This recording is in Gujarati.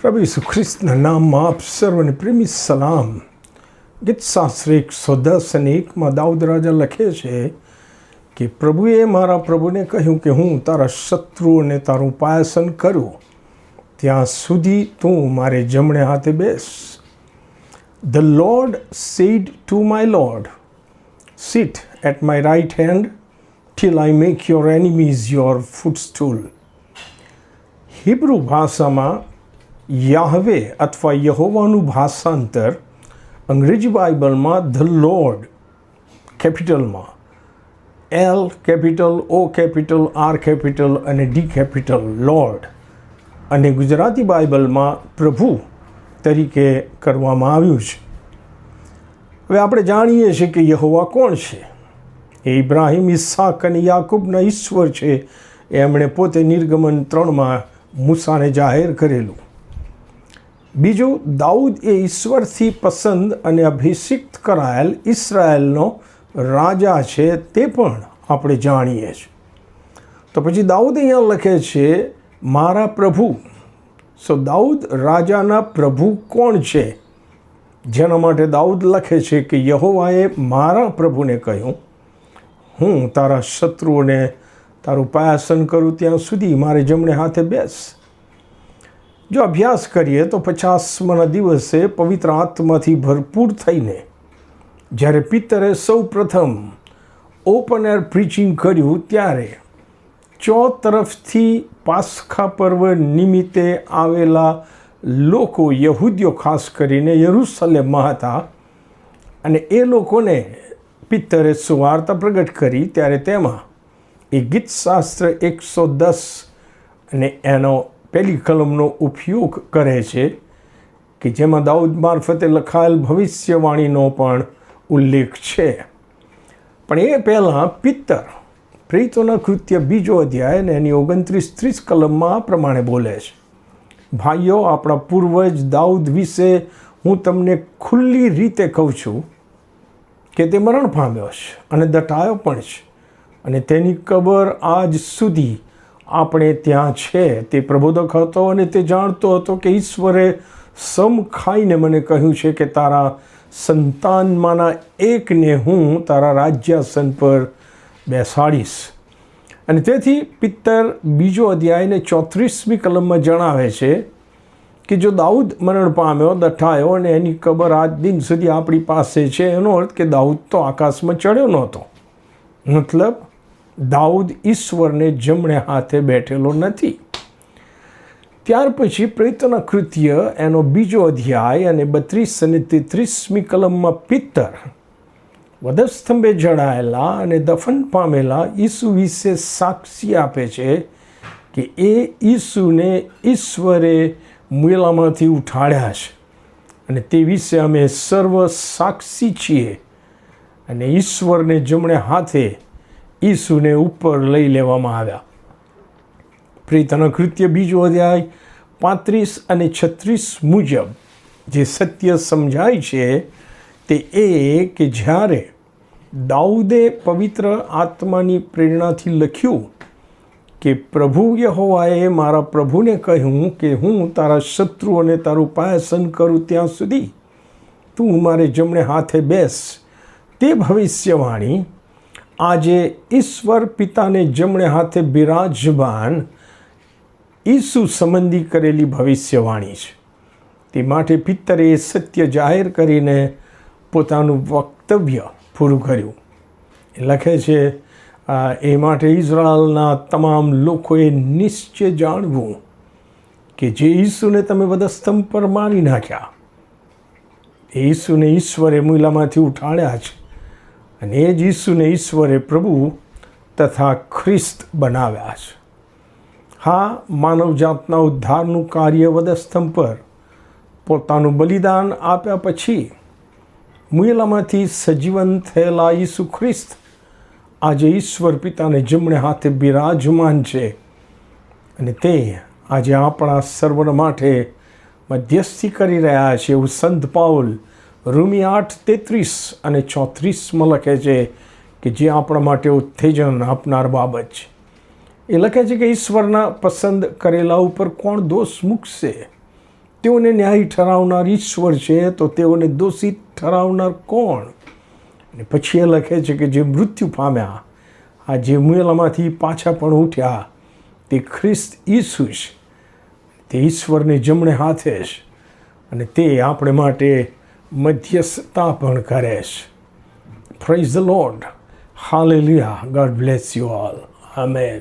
પ્રભુ ઈસુ ખ્રિસ્તના નામમાં આપ સર્વને પ્રેમી સલામ. ગીત શાસ્ત્ર 110 અને 1માં દાઉદ રાજા લખે છે કે પ્રભુએ મારા પ્રભુને કહ્યું કે હું તારા શત્રુઓને તારું ઉપાસન કરું ત્યાં સુધી તું મારે જમણે હાથે બેસ. The Lord said to my Lord, sit at my right hand till I make your enemies your footstool. Hebrew ભાષામાં યાહવે અથવા યહોવાનું ભાષાંતર અંગ્રેજી બાઇબલમાં ધ લોર્ડ કેપિટલમાં L capital, O capital, R capital અને ડી કેપિટલ લોર્ડ અને ગુજરાતી બાઇબલમાં પ્રભુ તરીકે કરવામાં આવ્યું છે. હવે આપણે જાણીએ છીએ કે યહોવા કોણ છે. એ ઇબ્રાહિમ, ઈસાક અને યાકૂબના ઈશ્વર છે. એમણે પોતે નિર્ગમન 3માં મૂસાને જાહેર કરેલું. બીજું, દાઉદ એ ઈશ્વરથી પસંદ અને અભિષિક્ત કરાયેલ ઇસરાયેલનો રાજા છે, તે પણ આપણે જાણીએ છીએ. તો પછી દાઉદ અહીંયા લખે છે મારા પ્રભુ. સો દાઉદ રાજાના પ્રભુ કોણ છે? જેના માટે દાઉદ લખે છે કે યહોવાએ મારા પ્રભુને કહ્યું, હું તારા શત્રુઓને તારું ઉપાસન કરું ત્યાં સુધી મારે જમણે હાથે બેસ. જો અભ્યાસ કરીએ તો 50મા દિવસે પવિત્ર આત્માથી ભરપૂર થઈને જ્યારે પિત્તરે સૌ પ્રથમ ઓપન એર પ્રીચિંગ કર્યું ત્યારે ચોતરફથી પાસખા પર્વ નિમિત્તે આવેલા લોકો, યહૂદીઓ ખાસ કરીને યરૂશલેમમાં હતા, અને એ લોકોને પિત્તરે સુવાર્તા પ્રગટ કરી ત્યારે તેમાં એ ગીતશાસ્ત્ર 110 અને એનો પહેલી કલમનો ઉપયોગ કરે છે કે જેમાં દાઉદ મારફતે લખાયેલ ભવિષ્યવાણીનો પણ ઉલ્લેખ છે. પણ એ પહેલાં પિત્તર પ્રેરિતોના કૃત્ય 2 અધ્યાય અને એની 29-30 કલમમાં આ પ્રમાણે બોલે છે, ભાઈઓ, આપણા પૂર્વજ દાઉદ વિશે હું તમને ખુલ્લી રીતે કહું છું કે તે મરણ પામ્યો છે અને દટાયો પણ છે, અને તેની કબર આજ સુધી આપણે ત્યાં છે. તે પ્રબોધક હતો અને તે જાણતો હતો કે ઈશ્વરે સમ ખાઈને મને કહ્યું છે કે તારા સંતાનમાંના એકને હું તારા રાજ્યાસન પર બેસાડીશ. અને તેથી પિત્તર 2 અધ્યાયને 34મી કલમમાં જણાવે છે કે જો દાઉદ મરણ પામ્યો, દટાયો અને એની કબર આજ દિન સુધી આપણી પાસે છે, એનો અર્થ કે દાઉદ તો આકાશમાં ચડ્યો નહોતો. મતલબ દાઉદ ઈશ્વરને જમણે હાથે બેઠેલો નથી. ત્યાર પછી પ્રેરિતોના કૃત્ય એનો 2 અધ્યાય અને 32 અને 33મી કલમમાં પિત્તર વધસ્તંભે જડાયેલા અને દફન પામેલા ઈસુ વિશે સાક્ષી આપે છે કે એ ઈસુને ઈશ્વરે મુયેલામાંથી ઉઠાડ્યા છે, અને તે વિશે અમે સર્વ સાક્ષી છીએ. અને ઈશ્વરને જમણે હાથે ઈસુને ઉપર લઈ લેવામાં આવ્યા. પ્રેરિતોના કૃત્ય 2 અધ્યાય 35 અને 36 મુજબ જે સત્ય સમજાય છે તે એ કે જ્યારે દાઉદે પવિત્ર આત્માની પ્રેરણાથી લખ્યું કે પ્રભુ યહોવાએ મારા પ્રભુને કહ્યું કે હું તારા શત્રુઓને તારું ઉપાસન કરું ત્યાં સુધી તું મારે જમણે હાથે બેસ, તે ભવિષ્યવાણી આજે ઈશ્વર પિતાને જમણે હાથે બિરાજમાન ઈસુ સંબંધી કરેલી ભવિષ્યવાણી છે. તે માટે પિત્તરે એ સત્ય જાહેર કરીને પોતાનું વક્તવ્ય પૂરું કર્યું. એ લખે છે, એ માટે ઇઝરાયલના તમામ લોકોએ નિશ્ચય જાણવું કે જે ઈસુને તમે વધસ્તંભ પર મારી નાખ્યા, એ ઈસુને ઈશ્વરે મુલામાંથી ઉઠાડ્યા છે, અને એ જ ઈસુને ઈશ્વરે પ્રભુ તથા ખ્રિસ્ત બનાવ્યા છે. હા, માનવજાતના ઉદ્ધારનું કાર્ય વધસ્તંભ પર પોતાનું બલિદાન આપ્યા પછી મુયેલામાંથી સજીવન થયેલા ઈસુ ખ્રિસ્ત આજે ઈશ્વર પિતાને જમણે હાથે બિરાજમાન છે, અને તે આજે આપણા સર્વના માટે મધ્યસ્થી કરી રહ્યા છે. એવું સંત પાઉલ રોમી 8:33 અને 34માં લખે છે કે જે આપણા માટે ઉત્તેજન આપનાર બાબત છે. એ લખે છે કે ઈશ્વરના પસંદ કરેલા ઉપર કોણ દોષ મૂકશે? તેઓને ન્યાય ઠરાવનાર ઈશ્વર છે, તો તેઓને દોષિત ઠરાવનાર કોણ? અને પછી એ લખે છે કે જે મૃત્યુ પામ્યા, આ જે મુએલામાંથી પાછા પણ ઉઠ્યા, તે ખ્રિસ્ત ઈસુ છે, તે ઈશ્વરને જમણે હાથે છે, અને તે આપણે માટે મધ્યસ્થતા પણ કરે છે. Praise the lord. Hallelujah. God bless you all. Amen.